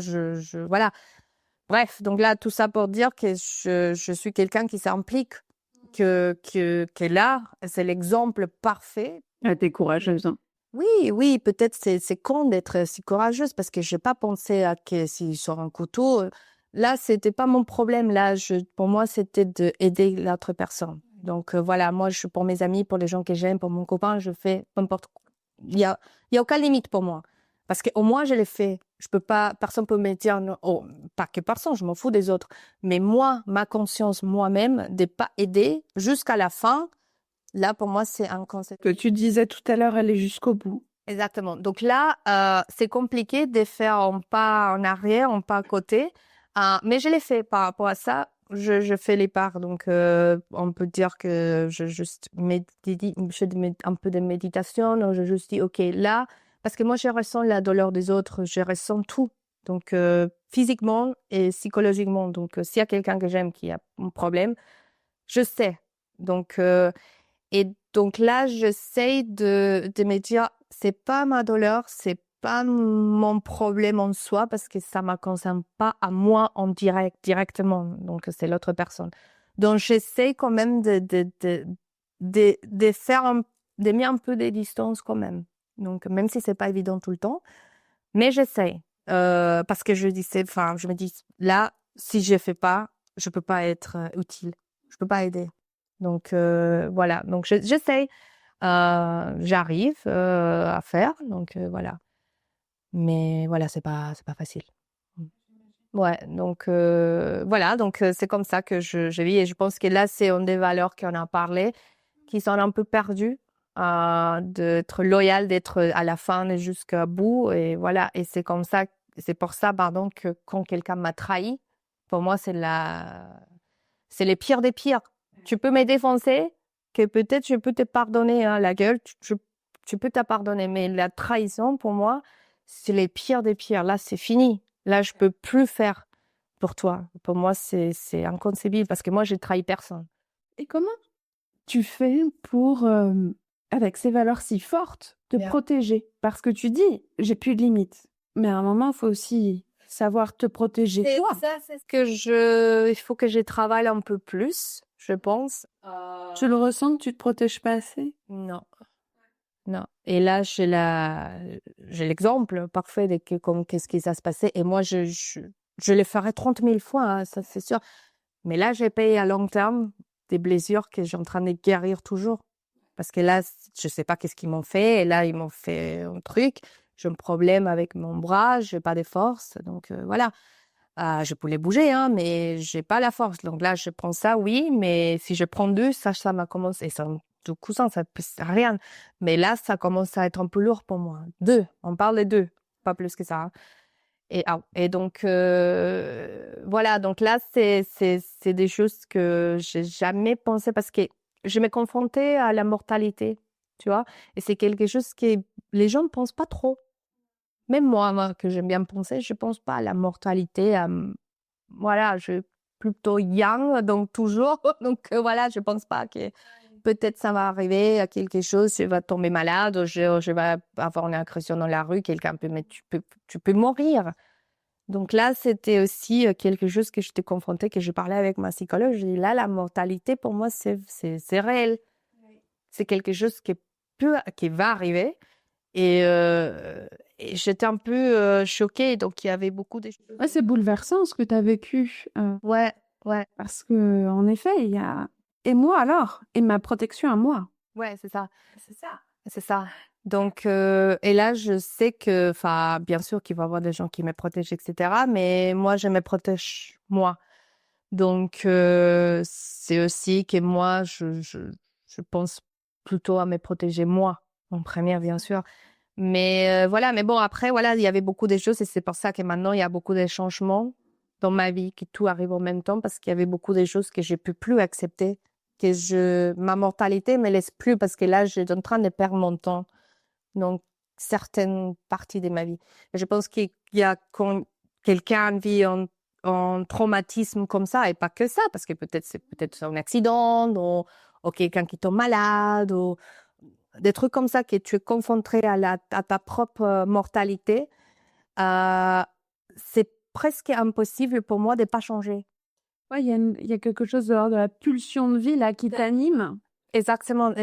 voilà. Bref, donc là, tout ça pour dire que je suis quelqu'un qui s'implique, que là, c'est l'exemple parfait. Ah, t'es courageuse. Hein. Oui, oui, peut-être c'est con d'être si courageuse parce que j'ai pas pensé à que s'il sort un couteau, là, c'était pas mon problème. Là, pour moi, c'était d'aider l'autre personne. Donc voilà, moi, pour mes amis, pour les gens que j'aime, pour mon copain, je fais n'importe quoi. Il y a aucune limite pour moi. Parce qu'au moins, je l'ai fait. Je peux pas, personne peut me dire, non, oh, pas que personne, je m'en fous des autres. Mais moi, ma conscience, moi-même, de pas aider jusqu'à la fin, là, pour moi, c'est un concept. Que tu disais tout à l'heure, aller jusqu'au bout. Exactement. Donc là, c'est compliqué de faire un pas en arrière, un pas à côté. Mais je l'ai fait par rapport à ça. Je fais les parts. Donc, on peut dire que je juste je fais un peu de méditation. Donc, je juste dis, OK, là, parce que moi, je ressens la douleur des autres. Je ressens tout. Donc, physiquement et psychologiquement. Donc, s'il y a quelqu'un que j'aime qui a un problème, je sais. Donc, et donc là, j'essaie de me dire, c'est pas ma douleur, c'est pas mon problème en soi parce que ça me concerne pas à moi en directement. Donc, c'est l'autre personne. Donc, j'essaie quand même de faire de mettre un peu de distance quand même. Donc, même si c'est pas évident tout le temps, mais j'essaie. Parce que je me dis, là, si je fais pas, je peux pas être utile. Je peux pas aider. Donc, voilà. Donc, j'essaie. J'arrive à faire. Donc, voilà. Mais voilà, c'est pas facile. Ouais. Donc, voilà. Donc, c'est comme ça que je vis. Et je pense que là, c'est une des valeurs qu'on a parlé, qui sont un peu perdues. D'être loyal, d'être à la fin et jusqu'au bout. Et voilà. Et c'est comme ça, c'est pour ça, pardon, que quand quelqu'un m'a trahi, pour moi, c'est les pires des pires. Tu peux me défoncer, que peut-être je peux te pardonner la gueule, tu peux te pardonner, mais la trahison, pour moi, c'est les pires des pires. Là, c'est fini. Là, je peux plus faire pour toi. Pour moi, c'est inconcevible parce que moi, j'ai trahi personne. Et comment tu fais pour, avec ces valeurs si fortes, te protéger? Parce que tu dis, j'ai plus de limites. Mais à un moment, il faut aussi savoir te protéger toi. Ça, c'est ce que il faut que je travaille un peu plus, je pense. Tu le ressens que tu te protèges pas assez? Non. Non. Et là, j'ai l'exemple parfait de qu'est-ce qui va se passer. Et moi, je le ferai 30 000 fois, hein, ça c'est sûr. Mais là, j'ai payé à long terme des blessures que j'ai en train de guérir toujours. Parce que là, je sais pas qu'est-ce qu'ils m'ont fait. Et là, ils m'ont fait un truc. J'ai un problème avec mon bras, j'ai pas de force. Donc, voilà. Je pouvais bouger, hein, mais j'ai pas la force. Donc là, je prends ça, oui. Mais si je prends 2, ça m'a commencé. Et ça, du coup, ça peut rien. Mais là, ça commence à être un peu lourd pour moi. 2, on parle de 2, pas plus que ça. Hein. Et donc, voilà. Donc là, c'est des choses que j'ai jamais pensé parce que je me confrontais à la mortalité, tu vois. Et c'est quelque chose que les gens ne pensent pas trop. Même moi, que j'aime bien penser, je pense pas à la mortalité. Voilà, je suis plutôt young, donc toujours. Donc voilà, je pense pas que peut-être ça va arriver à quelque chose, je vais tomber malade, je vais avoir une agression dans la rue, quelqu'un peut tu peux mourir. Donc là, c'était aussi quelque chose que j'étais confrontée, que je parlais avec ma psychologue. Je dis là, la mortalité, pour moi, c'est réel. C'est quelque chose qui va arriver. Et j'étais un peu choquée. Donc, il y avait beaucoup de choses. Ouais, c'est bouleversant ce que tu as vécu. Ouais. Parce que, en effet, il y a. Et moi alors? Et ma protection à moi? Ouais, c'est ça. C'est ça. Donc, et là, je sais que, enfin, bien sûr qu'il va y avoir des gens qui me protègent, etc. Mais moi, je me protège moi. Donc, c'est aussi que moi, je pense plutôt à me protéger moi en première, bien sûr. Mais voilà, mais bon, après, voilà, il y avait beaucoup de choses et c'est pour ça que maintenant, il y a beaucoup de changements dans ma vie, que tout arrive en même temps parce qu'il y avait beaucoup de choses que je peux plus accepter, ma mortalité me laisse plus parce que là, je suis en train de perdre mon temps dans certaines parties de ma vie. Et je pense qu'il y a quand quelqu'un vit en traumatisme comme ça, et pas que ça, parce que c'est peut-être un accident, ou quelqu'un qui tombe malade, ou des trucs comme ça que tu es confronté à ta propre mortalité, c'est presque impossible pour moi de pas changer. Ouais, il y a quelque chose de la pulsion de vie là qui t'anime. Exactement.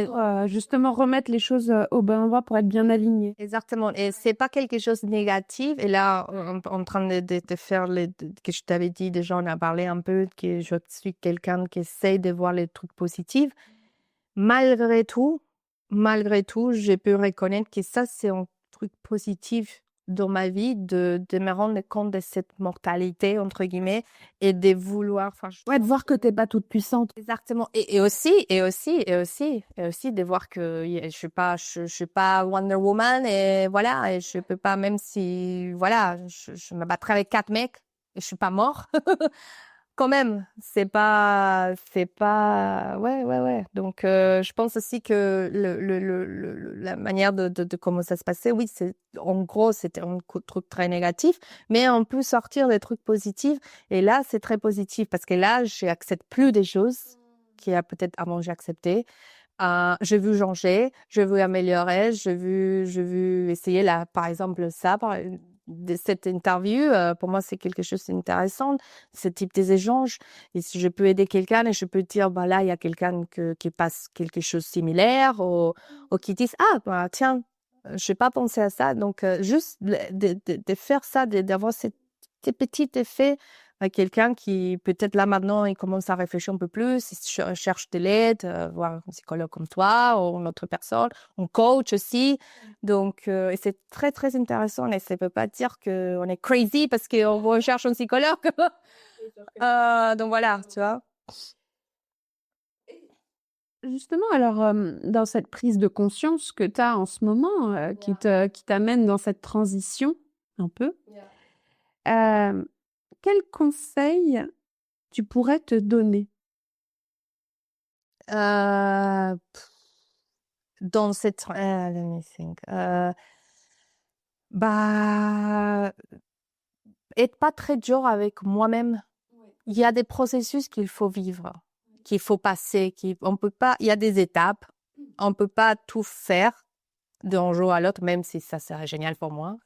Justement remettre les choses au bon endroit pour être bien aligné. Exactement. Et c'est pas quelque chose de négatif. Et là, en train de faire que je t'avais dit, déjà, on a parlé un peu, que je suis quelqu'un qui essaye de voir les trucs positifs. Malgré tout, je peux reconnaître que ça, c'est un truc positif dans ma vie, de me rendre compte de cette mortalité, entre guillemets, et de vouloir, Ouais, de voir que t'es pas toute puissante. exactement. Et aussi de voir que je suis pas Wonder Woman et voilà, et je peux pas, même si, voilà, je me battrai avec 4 mecs et je suis pas mort. Quand même, c'est pas, ouais. Donc, je pense aussi que la manière de comment ça se passait, oui, en gros, c'était un truc très négatif, mais on peut sortir des trucs positifs. Et là, c'est très positif parce que là, j'accepte plus des choses qui a peut-être avant j'acceptais. Je veux changer, je veux améliorer, je veux essayer là, par exemple, de cette interview, pour moi, c'est quelque chose d'intéressant, ce type des échanges. Et si je peux aider quelqu'un et je peux dire, bah là, il y a quelqu'un qui passe quelque chose de similaire ou qui dit, ah, bah, tiens, je n'ai pas pensé à ça. Donc, juste de faire ça, d'avoir ces petits effets à quelqu'un qui, peut-être là maintenant, il commence à réfléchir un peu plus, il cherche de l'aide, voir un psychologue comme toi ou une autre personne, un coach aussi. Donc, et c'est très, très intéressant. Et ça ne veut pas dire qu'on est crazy parce qu'on recherche un psychologue. Donc voilà, tu vois. Justement, alors, dans cette prise de conscience que tu as en ce moment, qui t'amène dans cette transition un peu, quel conseil tu pourrais te donner? Dans cette, let me think. Bah, être pas très dur avec moi-même. Il y a des processus qu'il faut vivre, qu'il faut passer, on peut pas, il y a des étapes. On peut pas tout faire d'un jour à l'autre, même si ça serait génial pour moi.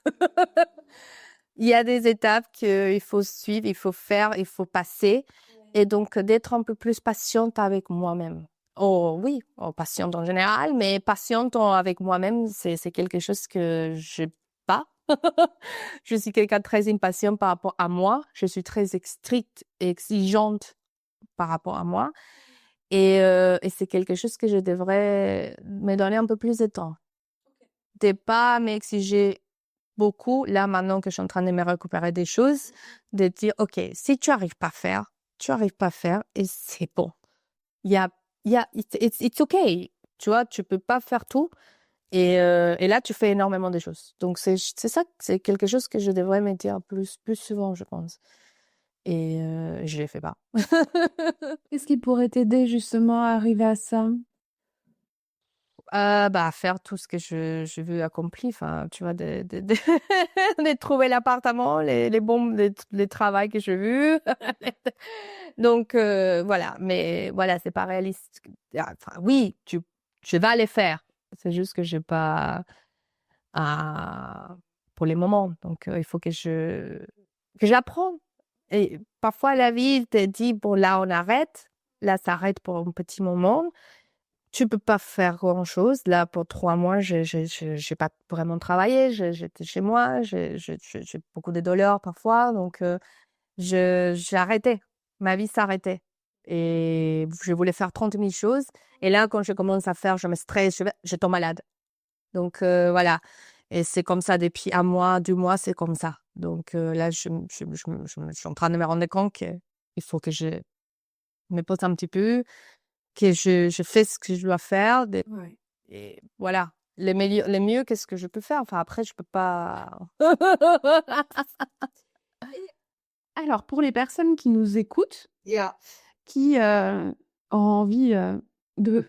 Il y a des étapes qu'il faut suivre, il faut faire, il faut passer. Et donc, d'être un peu plus patiente avec moi-même. Oh oui, patiente en général, mais patiente avec moi-même, c'est quelque chose que je pas. Je suis quelqu'un de très impatient par rapport à moi. Je suis très stricte et exigeante par rapport à moi. Et c'est quelque chose que je devrais me donner un peu plus de temps. De pas m'exiger beaucoup, là, maintenant que je suis en train de me récupérer des choses, de dire, OK, si tu arrives pas à faire, tu arrives pas à faire et c'est bon. It's okay. Tu vois, tu peux pas faire tout. Et là, tu fais énormément de choses. Donc, c'est ça, c'est quelque chose que je devrais me dire plus souvent, je pense. Et je les fais pas. Qu'est-ce qui pourrait t'aider justement à arriver à ça? Bah, faire tout ce que je veux accomplir. Enfin, tu vois, de trouver l'appartement, les travails que je veux. Donc, voilà. Mais voilà, c'est pas réaliste. Enfin, oui, je vais les faire. C'est juste que j'ai pas pour les moments. Donc, il faut que j'apprends. Et parfois, la vie te dit, bon, là, on arrête. Là, ça arrête pour un petit moment. Tu peux pas faire grand-chose. Là, pour 3 mois, j'ai pas vraiment travaillé. J'étais chez moi. J'ai beaucoup de douleurs parfois. Donc, j'ai arrêté. Ma vie s'arrêtait. Et je voulais faire 30 000 choses. Et là, quand je commence à faire, je me stresse, je tombe malade. Donc voilà. Et c'est comme ça depuis 1 mois, 2 mois, c'est comme ça. Donc là, je suis en train de me rendre compte qu'il faut que je me pose un petit peu, que je fais ce que je dois faire. Ouais. Et voilà. Le mieux, qu'est-ce que je peux faire? Enfin, après, je peux pas. Alors, pour les personnes qui nous écoutent, Yeah. qui ont envie de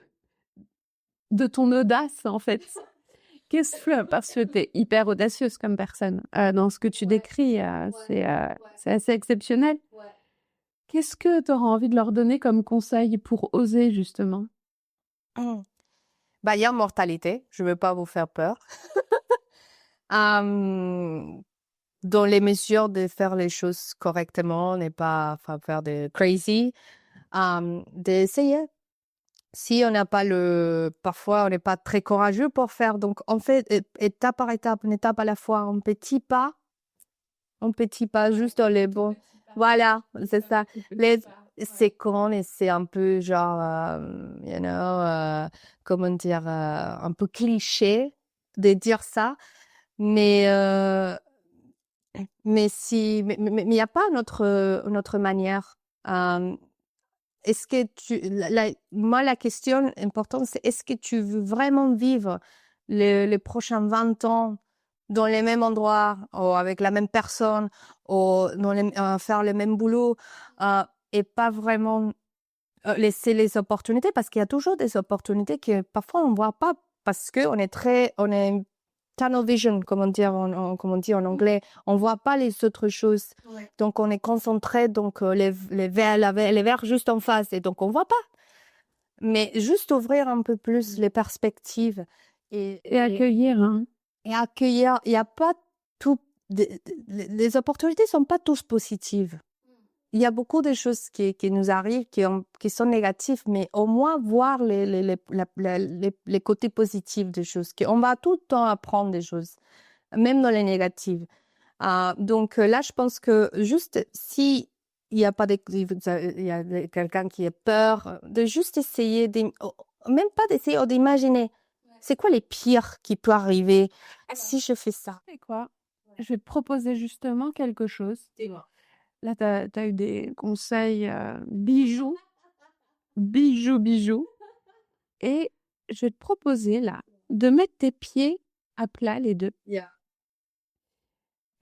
ton audace, en fait, parce que tu es hyper audacieuse comme personne dans ce que tu décris, c'est assez exceptionnel. Qu'est-ce que tu auras envie de leur donner comme conseil pour oser, justement? Bah, il y a mortalité. Je veux pas vous faire peur. Dans les mesures de faire les choses correctement, n'est pas enfin, faire des crazy. D'essayer. Si on n'a pas parfois on n'est pas très courageux pour faire. Donc, on fait étape par étape, une étape à la fois, un petit pas, juste dans les bons. Voilà, c'est ça. C'est con et c'est un peu genre, comment dire, un peu cliché de dire ça. Mais il n'y a pas une autre manière. Est-ce que moi, la question importante, c'est est-ce que tu veux vraiment vivre les prochains 20 ans dans les mêmes endroits, ou avec la même personne, ou faire le même boulot, et pas vraiment laisser les opportunités, parce qu'il y a toujours des opportunités que parfois on ne voit pas, parce qu'on est tunnel vision, comme on dit en anglais. On voit pas les autres choses. Ouais. Donc, on est concentré, donc les verts juste en face, et donc on voit pas. Mais juste ouvrir un peu plus les perspectives. Et accueillir, hein. Et accueillir. Il n'y a pas tout... Les opportunités sont pas tous positives. Il y a beaucoup de choses qui nous arrivent, qui sont négatives, mais au moins voir les côtés positifs des choses. On va tout le temps apprendre des choses, même dans les négatives. Donc là, je pense que juste si il y a pas il y a quelqu'un qui a peur, de juste essayer, même pas d'essayer, d'imaginer, c'est quoi les pires qui peut arriver si je fais ça? C'est quoi? Je vais te proposer justement quelque chose. Dis-moi. Là, tu as eu des conseils bijoux. Et je vais te proposer, là, de mettre tes pieds à plat, les deux. Yeah.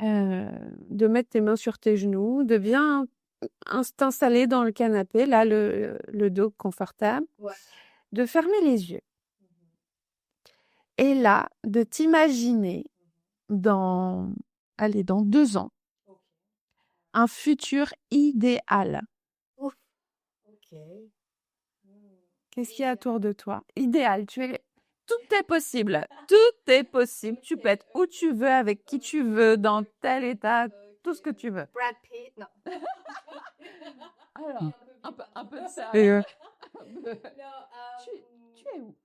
De mettre tes mains sur tes genoux, de bien t'installer dans le canapé, là, le dos confortable. Ouais. De fermer les yeux. Et là, de t'imaginer dans 2 ans, un futur idéal. Ouf. Ok. Qu'est-ce qu'il y a autour de toi? Idéal, tout est possible. Tout est possible. Tu peux être où tu veux, avec qui tu veux, dans tel état, tout ce que tu veux. Brad Pitt, non. Alors, un peu de ça. Et Tu es où?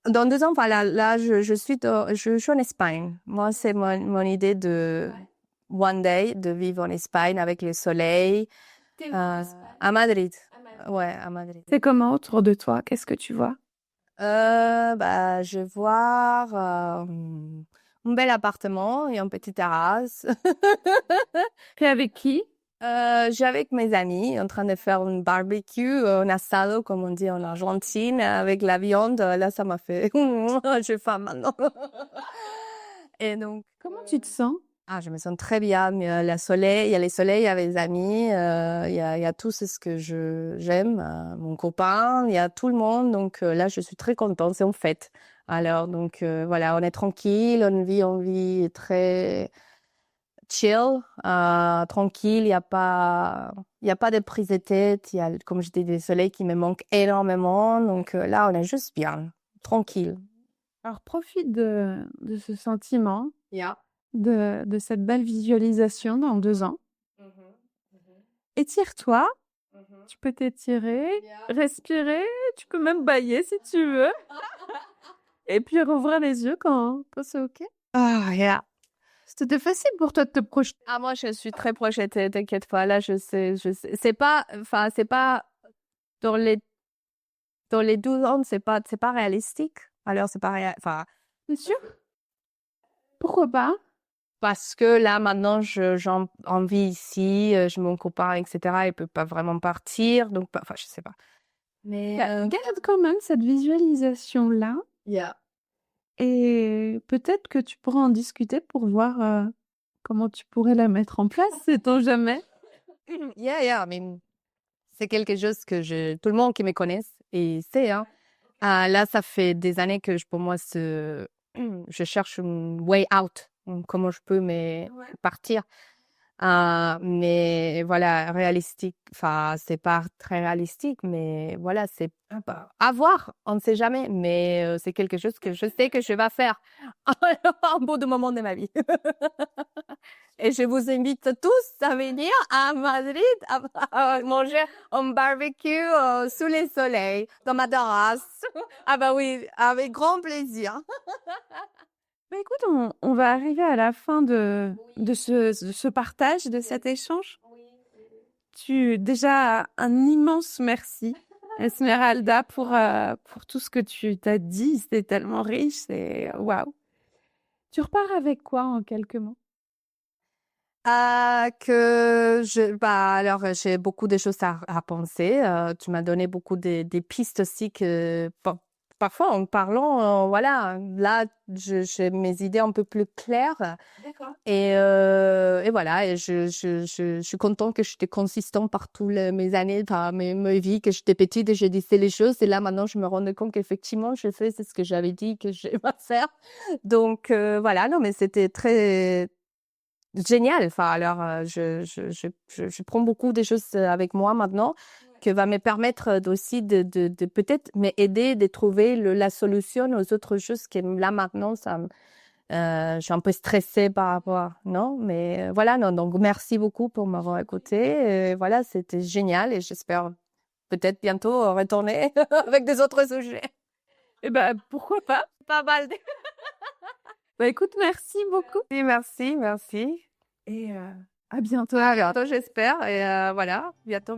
Dans 2 ans, voilà, là, je suis en Espagne. Moi, c'est mon idée de one day, de vivre en Espagne avec le soleil. À Madrid. Ouais, à Madrid. C'est comment autour de toi? Qu'est-ce que tu vois? Je vois un bel appartement et une petite terrasse. Et avec qui? J'ai avec mes amis en train de faire un barbecue, un asado, comme on dit en Argentine, avec la viande. Là, ça m'a fait... J'ai faim maintenant. Et donc... Comment tu te sens? Je me sens très bien. Il y a le soleil avec les amis. Il y a tout ce que j'aime. Mon copain, il y a tout le monde. Donc là, je suis très contente. C'est en fête. Alors, donc voilà, on est tranquille. On vit très chill, tranquille. Il n'y a pas de prise de tête. Il y a, comme je dis, des soleils qui me manquent énormément. Donc là, on est juste bien, tranquille. Alors, profite de ce sentiment. Yeah. De cette belle visualisation dans 2 ans. Étire-toi. Tu peux t'étirer, respirer, tu peux même bâiller si tu veux. Et puis rouvrir les yeux quand c'est OK. Yeah. C'était facile pour toi de te projeter. Moi, je suis très projetée, t'inquiète pas. Là, je sais. C'est pas dans les 12 ans, c'est pas réalistique. Alors, c'est pareil. Enfin, C'est sûr? Pourquoi pas? parce que là, maintenant, j'en vis ici, j'ai mon copain, etc. Il peut pas vraiment partir. Donc, enfin, je sais pas. Mais, Garde quand même cette visualisation-là yeah. et peut-être que tu pourras en discuter pour voir comment tu pourrais la mettre en place, sait-on jamais? Yeah, mais c'est quelque chose que tout le monde qui me connaisse et sait, hein. Là, ça fait des années que pour moi, je cherche une way out, comment je peux partir. Mais voilà, réalistique, enfin, c'est pas très réalistique, mais voilà, c'est à voir, on ne sait jamais, mais c'est quelque chose que je sais que je vais faire un bout de moment de ma vie. Et je vous invite tous à venir à Madrid à manger un barbecue sous le soleil, dans ma terrasse. Ah bah oui, avec grand plaisir. Bah, écoute, on va arriver à la fin de ce partage, de cet échange. Déjà, un immense merci, Esmeralda, pour tout ce que tu t'as dit. C'était tellement riche, c'est waouh. Tu repars avec quoi en quelques mots? Alors, j'ai beaucoup de choses à penser. Tu m'as donné beaucoup des pistes aussi que, parfois, en parlant, voilà, là, j'ai mes idées un peu plus claires. D'accord. Et voilà, et je suis contente que j'étais consistante par toutes mes années, par mes vies, que j'étais petite et j'ai décidé les choses. Et là, maintenant, je me rends compte qu'effectivement, c'est ce que j'avais dit que je vais faire. Donc, voilà, non, mais c'était très génial. Enfin, alors, je prends beaucoup des choses avec moi maintenant que va me permettre aussi de peut-être m'aider de trouver la solution aux autres choses que là, maintenant, je suis un peu stressée par rapport, non? Mais voilà, non. Donc, merci beaucoup pour m'avoir écoutée. Et voilà, c'était génial et j'espère peut-être bientôt retourner avec des autres sujets. Eh ben, pourquoi pas? Pas mal. Bah, écoute, merci beaucoup Merci. et à bientôt. À bientôt, j'espère. Et voilà, bientôt.